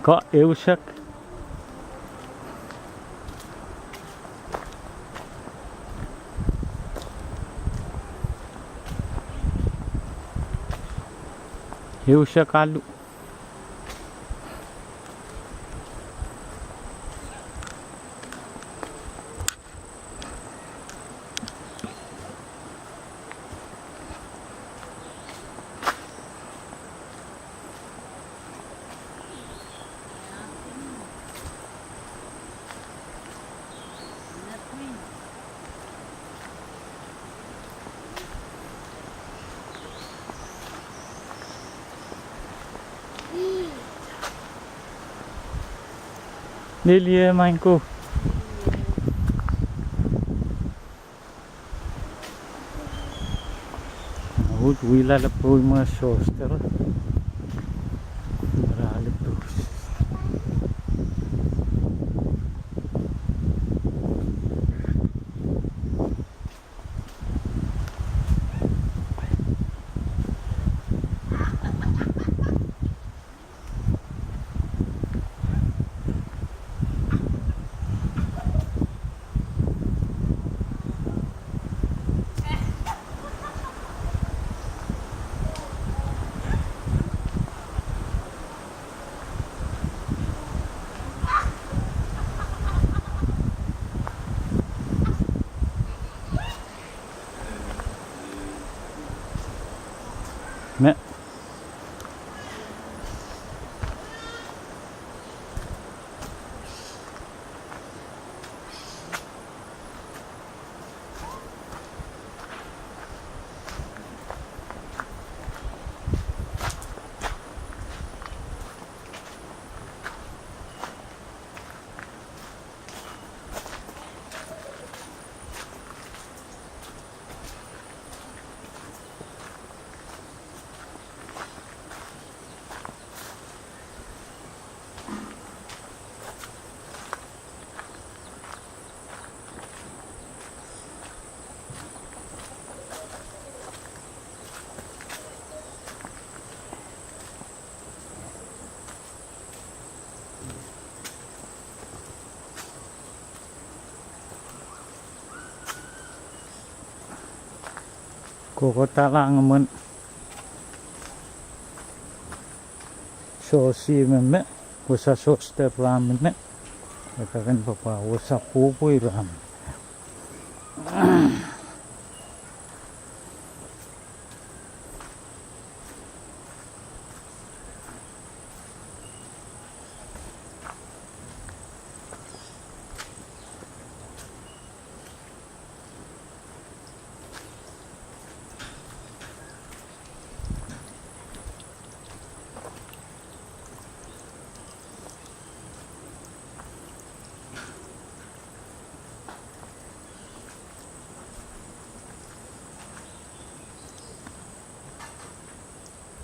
Kok eusak. Eusak alu. Lilia mainku. Hut wila la po mga soster. Marali po. Ne. Kukota lang naman. Sosi meme. Usa soster ramen ne. Kakakan papa usa pupuy ramen.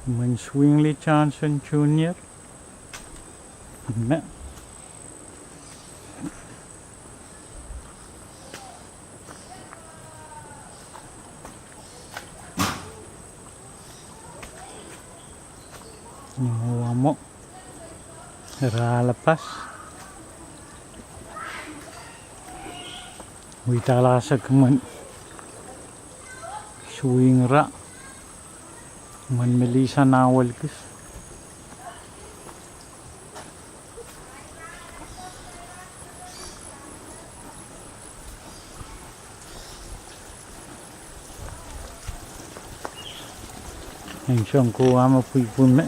Mình Swingley Johnson Jr. Ne. Yung mo. Ralapas. Witalasa kaman. Swing ra. Man Melissa nawal kus. Ang siyang kuha mapipun me.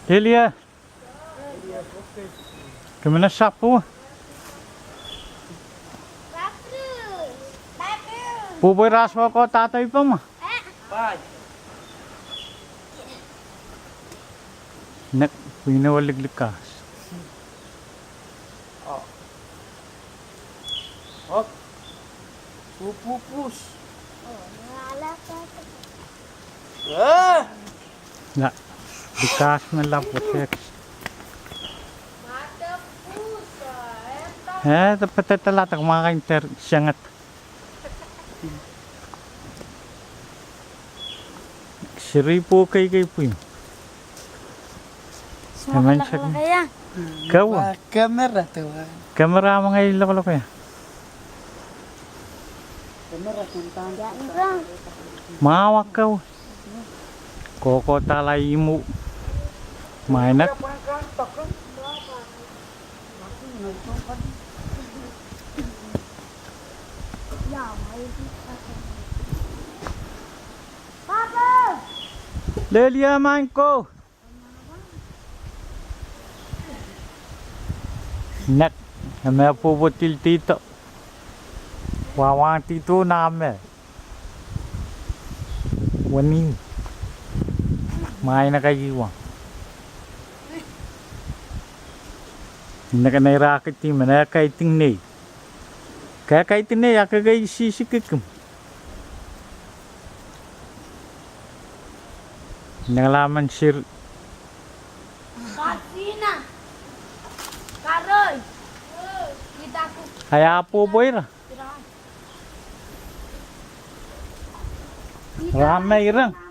Elia, kemana sapu? Pupoy raswa ko tatay pa mo. Nak, pinawaliglig ka. Pupupus. Oh, nalala ka. Ah! Na, bikas na lang po, Tex. Mata pusa. Eta. Dapat tatalatak mga ka-inter siyangat. Siri po kay po yun. Naman siya. Kaya. Ikaw Kamera tuhan. Kamera mga ilok ya. Kamera tuhan. Yan ka. Mawak kau. Koko talay mo. Mainak. Yan, may Papa! Lelia main ko. Nak, may puputil tito. Wawang tito namin. Waning. Main na kayo. Nakanay racket team na kaiting ne. Kaya kaiting ne akagay sisikikum. Nangalaman sir. Kasina! Karoy! Kita ko. Kaya po boy ra. Tirahan. Ramay ra.